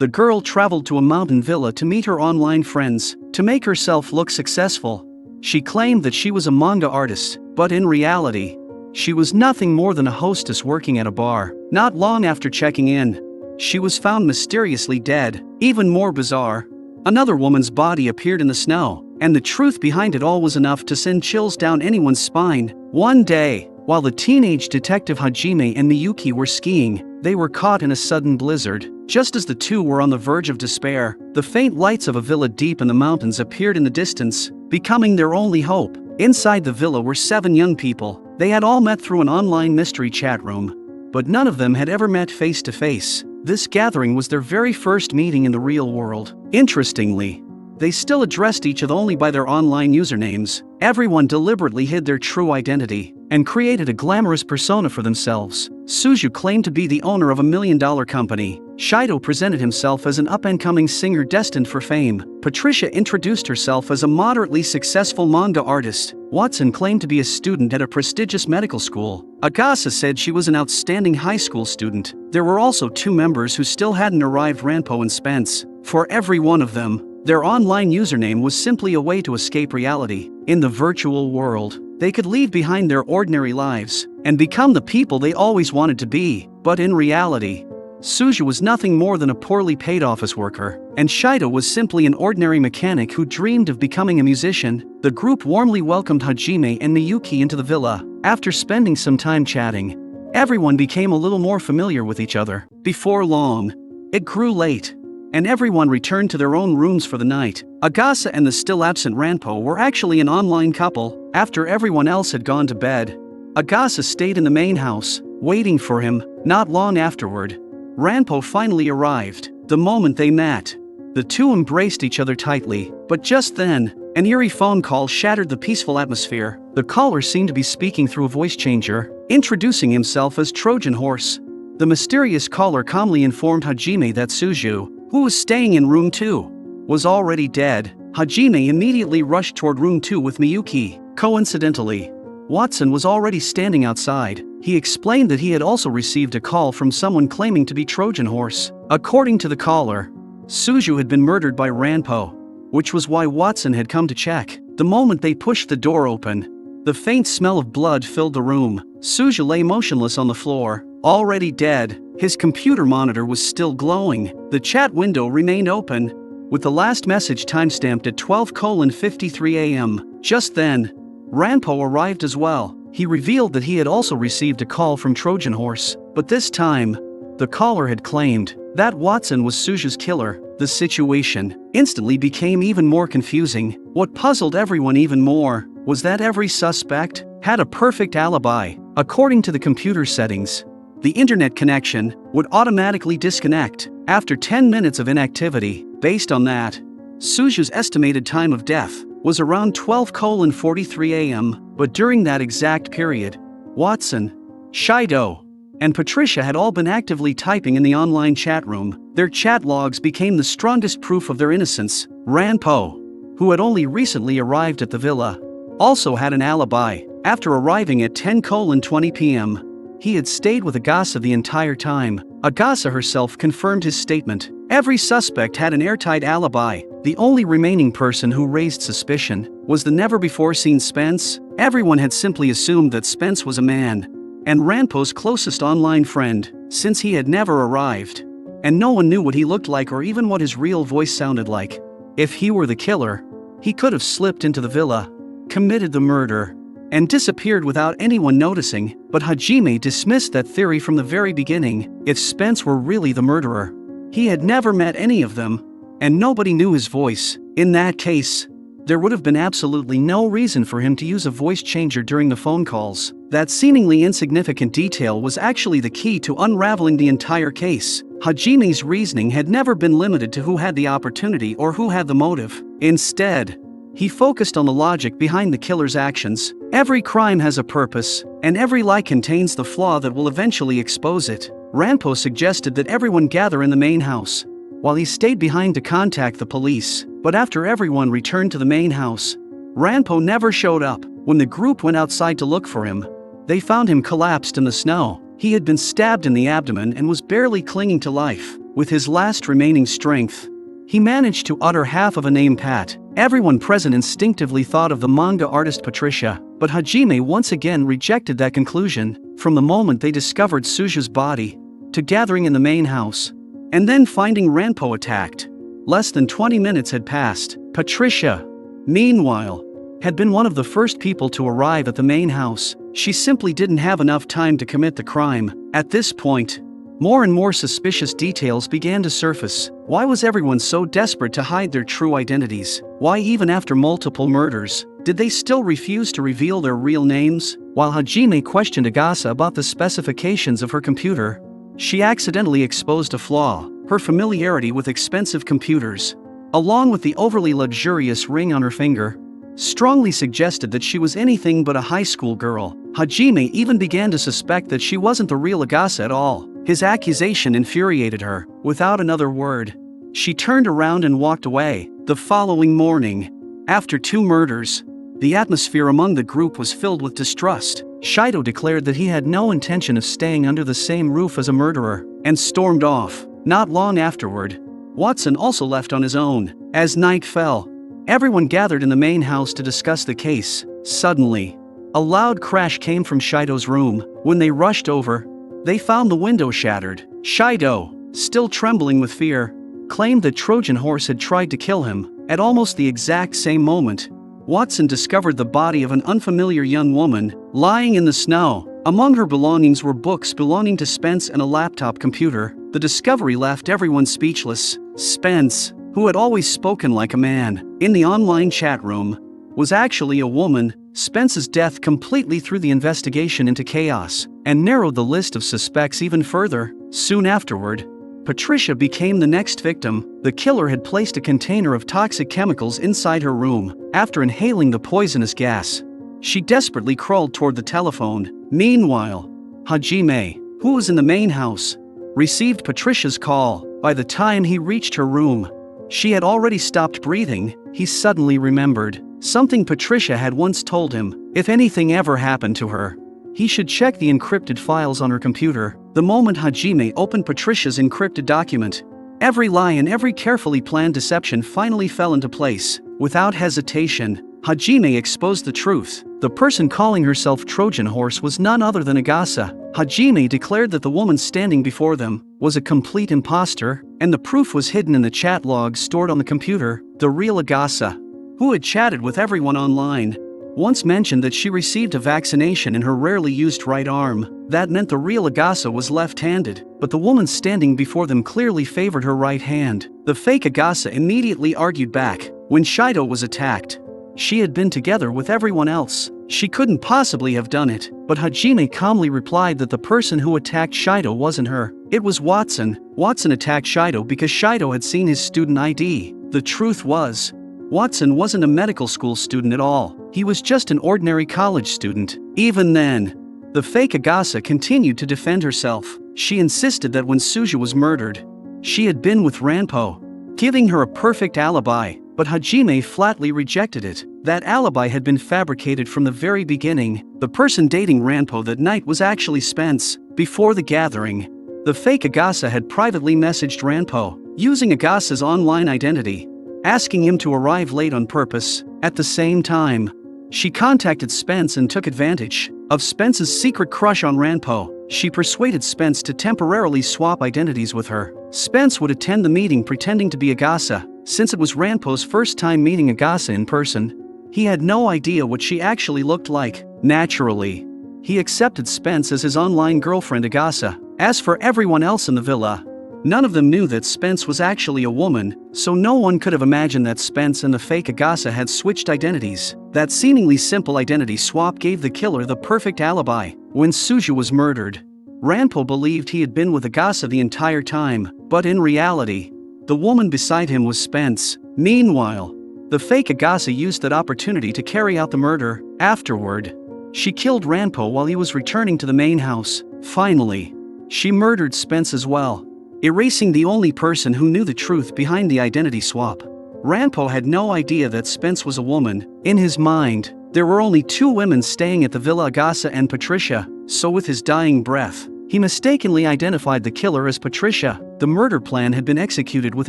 The girl traveled to a mountain villa to meet her online friends, to make herself look successful. She claimed that she was a manga artist, but in reality, she was nothing more than a hostess working at a bar. Not long after checking in, she was found mysteriously dead. Even more bizarre, another woman's body appeared in the snow, and the truth behind it all was enough to send chills down anyone's spine. One day, while the teenage detective Hajime and Miyuki were skiing, they were caught in a sudden blizzard. Just as the two were on the verge of despair, the faint lights of a villa deep in the mountains appeared in the distance, becoming their only hope. Inside the villa were 7 young people. They had all met through an online mystery chat room, but none of them had ever met face to face. This gathering was their very first meeting in the real world. Interestingly, they still addressed each other only by their online usernames. Everyone deliberately hid their true identity and created a glamorous persona for themselves. Suju claimed to be the owner of $1 million company. Shido presented himself as an up-and-coming singer destined for fame. Patricia introduced herself as a moderately successful manga artist. Watson claimed to be a student at a prestigious medical school. Agasa said she was an outstanding high school student. There were also 2 members who still hadn't arrived, Ranpo and Spence. For every one of them, their online username was simply a way to escape reality. In the virtual world, they could leave behind their ordinary lives and become the people they always wanted to be. But in reality, Suju was nothing more than a poorly paid office worker, and Shido was simply an ordinary mechanic who dreamed of becoming a musician. The group warmly welcomed Hajime and Miyuki into the villa. After spending some time chatting, everyone became a little more familiar with each other. Before long, it grew late, and everyone returned to their own rooms for the night. Agasa and the still absent Ranpo were actually an online couple. After everyone else had gone to bed, Agasa stayed in the main house, waiting for him. Not long afterward, Ranpo finally arrived. The moment they met, the two embraced each other tightly, but just then, an eerie phone call shattered the peaceful atmosphere. The caller seemed to be speaking through a voice changer, introducing himself as Trojan Horse. The mysterious caller calmly informed Hajime that Suju, who was staying in room 2, was already dead. Hajime immediately rushed toward room 2 with Miyuki. Coincidentally, Watson was already standing outside. He explained that he had also received a call from someone claiming to be Trojan Horse. According to the caller, Suju had been murdered by Ranpo, which was why Watson had come to check. The moment they pushed the door open, the faint smell of blood filled the room. Suju lay motionless on the floor, already dead. His computer monitor was still glowing. The chat window remained open, with the last message timestamped at 12:53 a.m. Just then, Ranpo arrived as well. He revealed that he had also received a call from Trojan Horse, but this time, the caller had claimed that Watson was Suju's killer. The situation instantly became even more confusing. What puzzled everyone even more was that every suspect had a perfect alibi. According to the computer settings, the internet connection would automatically disconnect after 10 minutes of inactivity. Based on that, Suju's estimated time of death was around 12:43 a.m., but during that exact period, Watson, Shido, and Patricia had all been actively typing in the online chat room. Their chat logs became the strongest proof of their innocence. Ranpo, who had only recently arrived at the villa, also had an alibi. After arriving at 10:20 p.m., he had stayed with Agasa the entire time. Agasa herself confirmed his statement. Every suspect had an airtight alibi. The only remaining person who raised suspicion was the never-before-seen Spence. Everyone had simply assumed that Spence was a man, and Ranpo's closest online friend, since he had never arrived, and no one knew what he looked like or even what his real voice sounded like. If he were the killer, he could have slipped into the villa, committed the murder, and disappeared without anyone noticing. But Hajime dismissed that theory from the very beginning. If Spence were really the murderer, he had never met any of them, and nobody knew his voice. In that case, there would have been absolutely no reason for him to use a voice changer during the phone calls. That seemingly insignificant detail was actually the key to unraveling the entire case. Hajime's reasoning had never been limited to who had the opportunity or who had the motive. Instead, he focused on the logic behind the killer's actions. Every crime has a purpose, and every lie contains the flaw that will eventually expose it. Ranpo suggested that everyone gather in the main house, while he stayed behind to contact the police. But after everyone returned to the main house, Ranpo never showed up. When the group went outside to look for him, they found him collapsed in the snow. He had been stabbed in the abdomen and was barely clinging to life. With his last remaining strength, he managed to utter half of a name pat. Everyone present instinctively thought of the manga artist Patricia, but Hajime once again rejected that conclusion. From the moment they discovered Suju's body, to gathering in the main house, and then finding Ranpo attacked. Less than 20 minutes had passed. Patricia, meanwhile, had been one of the first people to arrive at the main house. She simply didn't have enough time to commit the crime. At this point, more and more suspicious details began to surface. Why was everyone so desperate to hide their true identities? Why, even after multiple murders, did they still refuse to reveal their real names? While Hajime questioned Agasa about the specifications of her computer, she accidentally exposed a flaw: her familiarity with expensive computers, along with the overly luxurious ring on her finger, strongly suggested that she was anything but a high school girl. Hajime even began to suspect that she wasn't the real Agasa at all. His accusation infuriated her. Without another word, she turned around and walked away. The following morning, after 2 murders, the atmosphere among the group was filled with distrust. Shido declared that he had no intention of staying under the same roof as a murderer, and stormed off. Not long afterward, Watson also left on his own. As night fell, everyone gathered in the main house to discuss the case. Suddenly, a loud crash came from Shido's room. When they rushed over, they found the window shattered. Shido, still trembling with fear, claimed that Trojan Horse had tried to kill him. At almost the exact same moment, Watson discovered the body of an unfamiliar young woman, lying in the snow. Among her belongings were books belonging to Spence and a laptop computer. The discovery left everyone speechless. Spence, who had always spoken like a man in the online chat room, was actually a woman. Spence's death completely threw the investigation into chaos, and narrowed the list of suspects even further. Soon afterward, Patricia became the next victim. The killer had placed a container of toxic chemicals inside her room. After inhaling the poisonous gas, she desperately crawled toward the telephone. Meanwhile, Hajime, who was in the main house, received Patricia's call. By the time he reached her room, she had already stopped breathing. He suddenly remembered something Patricia had once told him. If anything ever happened to her, he should check the encrypted files on her computer. The moment Hajime opened Patricia's encrypted document, every lie and every carefully planned deception finally fell into place. Without hesitation, Hajime exposed the truth. The person calling herself Trojan Horse was none other than Agasa. Hajime declared that the woman standing before them was a complete impostor, and the proof was hidden in the chat logs stored on the computer. The real Agasa, who had chatted with everyone online, once mentioned that she received a vaccination in her rarely used right arm. That meant the real Agasa was left-handed, but the woman standing before them clearly favored her right hand. The fake Agasa immediately argued back. When Shido was attacked, she had been together with everyone else. She couldn't possibly have done it, but Hajime calmly replied that the person who attacked Shido wasn't her. It was Watson. Watson attacked Shido because Shido had seen his student ID. The truth was, Watson wasn't a medical school student at all. He was just an ordinary college student. Even then, the fake Agasa continued to defend herself. She insisted that when Suju was murdered, she had been with Ranpo, giving her a perfect alibi, but Hajime flatly rejected it. That alibi had been fabricated from the very beginning. The person dating Ranpo that night was actually Spence. Before the gathering, the fake Agasa had privately messaged Ranpo, using Agasa's online identity, asking him to arrive late on purpose. At the same time, she contacted Spence and took advantage of Spence's secret crush on Ranpo. She persuaded Spence to temporarily swap identities with her. Spence would attend the meeting pretending to be Agasa. Since it was Ranpo's first time meeting Agasa in person, he had no idea what she actually looked like. Naturally, he accepted Spence as his online girlfriend Agasa. As for everyone else in the villa, none of them knew that Spence was actually a woman, so no one could have imagined that Spence and the fake Agasa had switched identities. That seemingly simple identity swap gave the killer the perfect alibi. When Suju was murdered, Ranpo believed he had been with Agasa the entire time, but in reality, the woman beside him was Spence. Meanwhile, the fake Agasa used that opportunity to carry out the murder. Afterward, she killed Ranpo while he was returning to the main house. Finally, she murdered Spence as well, erasing the only person who knew the truth behind the identity swap. Ranpo had no idea that Spence was a woman. In his mind, there were only 2 women staying at the Villa, Agasa and Patricia, so with his dying breath, He mistakenly identified the killer as Patricia. The murder plan had been executed with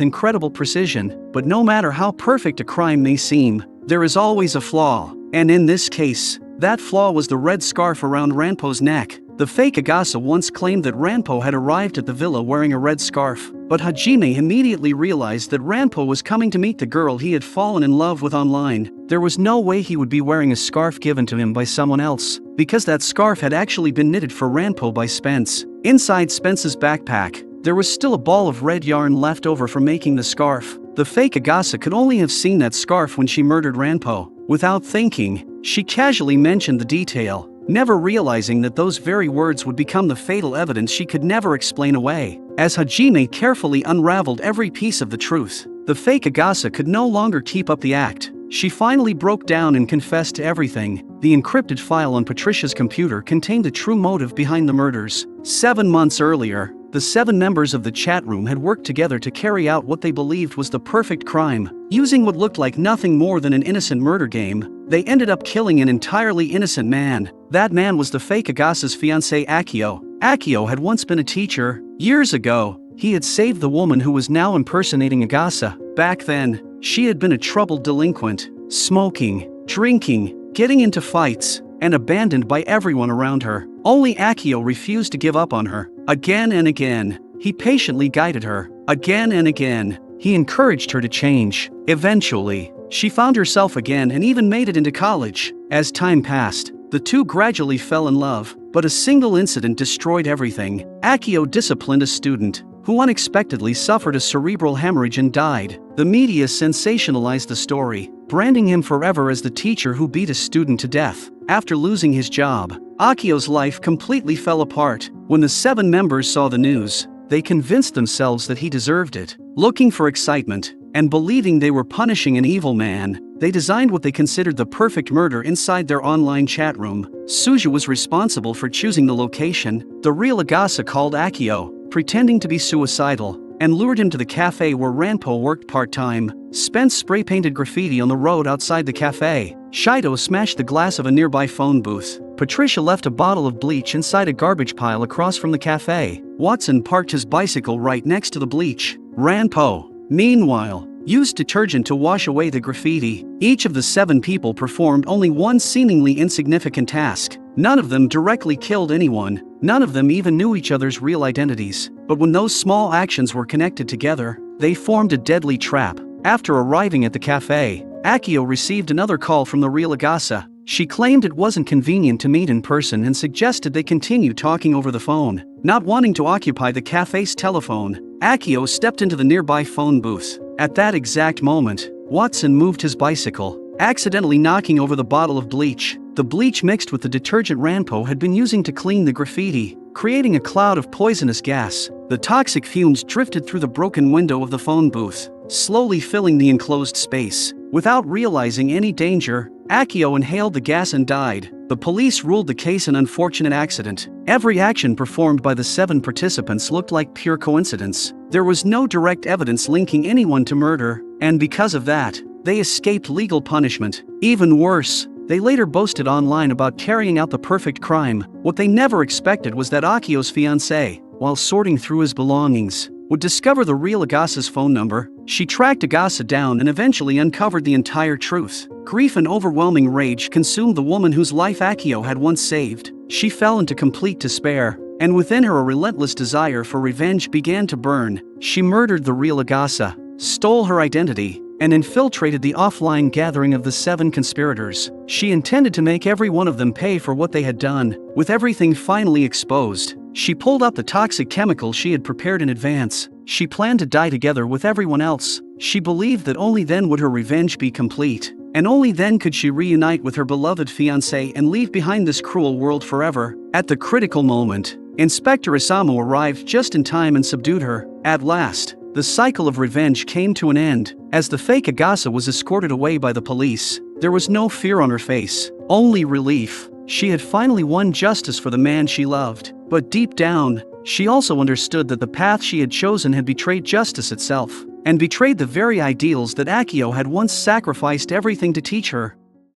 incredible precision, but no matter how perfect a crime may seem, there is always a flaw. And in this case, that flaw was the red scarf around Ranpo's neck. The fake Agasa once claimed that Ranpo had arrived at the villa wearing a red scarf, but Hajime immediately realized that Ranpo was coming to meet the girl he had fallen in love with online. There was no way he would be wearing a scarf given to him by someone else, because that scarf had actually been knitted for Ranpo by Spence. Inside Spence's backpack, there was still a ball of red yarn left over from making the scarf. The fake Agasa could only have seen that scarf when she murdered Ranpo. Without thinking, she casually mentioned the detail, never realizing that those very words would become the fatal evidence she could never explain away. As Hajime carefully unraveled every piece of the truth, the fake Agasa could no longer keep up the act. She finally broke down and confessed to everything. The encrypted file on Patricia's computer contained the true motive behind the murders. 7 months earlier, the 7 members of the chat room had worked together to carry out what they believed was the perfect crime. Using what looked like nothing more than an innocent murder game, they ended up killing an entirely innocent man. That man was the fake Agasa's fiancé Akio. Akio had once been a teacher. Years ago, he had saved the woman who was now impersonating Agasa. Back then, she had been a troubled delinquent, smoking, drinking, getting into fights, and abandoned by everyone around her. Only Akio refused to give up on her. Again and again, he patiently guided her. Again and again, he encouraged her to change. Eventually, she found herself again and even made it into college. As time passed, the two gradually fell in love, but a single incident destroyed everything. Akio disciplined a student who unexpectedly suffered a cerebral hemorrhage and died. The media sensationalized the story, branding him forever as the teacher who beat a student to death. After losing his job, Akio's life completely fell apart. When the 7 members saw the news, they convinced themselves that he deserved it. Looking for excitement, and believing they were punishing an evil man, they designed what they considered the perfect murder inside their online chat room. Suju was responsible for choosing the location. The real Agasa called Akio, pretending to be suicidal, and lured him to the cafe where Ranpo worked part-time. Spence spray-painted graffiti on the road outside the cafe. Shido smashed the glass of a nearby phone booth. Patricia left a bottle of bleach inside a garbage pile across from the cafe. Watson parked his bicycle right next to the bleach. Ranpo, meanwhile, used detergent to wash away the graffiti. Each of the 7 people performed only one seemingly insignificant task. None of them directly killed anyone. None of them even knew each other's real identities. But when those small actions were connected together, they formed a deadly trap. After arriving at the cafe, Akio received another call from the real Agasa. She claimed it wasn't convenient to meet in person and suggested they continue talking over the phone. Not wanting to occupy the cafe's telephone, Akio stepped into the nearby phone booth. At that exact moment, Watson moved his bicycle, accidentally knocking over the bottle of bleach. The bleach mixed with the detergent Ranpo had been using to clean the graffiti, creating a cloud of poisonous gas. The toxic fumes drifted through the broken window of the phone booth, slowly filling the enclosed space. Without realizing any danger, Akio inhaled the gas and died. The police ruled the case an unfortunate accident. Every action performed by the 7 participants looked like pure coincidence. There was no direct evidence linking anyone to murder, and because of that, they escaped legal punishment. Even worse, they later boasted online about carrying out the perfect crime. What they never expected was that Akio's fiancée, while sorting through his belongings, would discover the real Agasa's phone number. She tracked Agasa down and eventually uncovered the entire truth. Grief and overwhelming rage consumed the woman whose life Akio had once saved. She fell into complete despair, and within her a relentless desire for revenge began to burn. She murdered the real Agasa, stole her identity, and infiltrated the offline gathering of the 7 conspirators. She intended to make every one of them pay for what they had done. With everything finally exposed, she pulled out the toxic chemical she had prepared in advance. She planned to die together with everyone else. She believed that only then would her revenge be complete, and only then could she reunite with her beloved fiancé and leave behind this cruel world forever. At the critical moment, Inspector Isamu arrived just in time and subdued her. At last, the cycle of revenge came to an end. As the fake Agasa was escorted away by the police, there was no fear on her face, only relief. She had finally won justice for the man she loved. But deep down, she also understood that the path she had chosen had betrayed justice itself, and betrayed the very ideals that Akio had once sacrificed everything to teach her.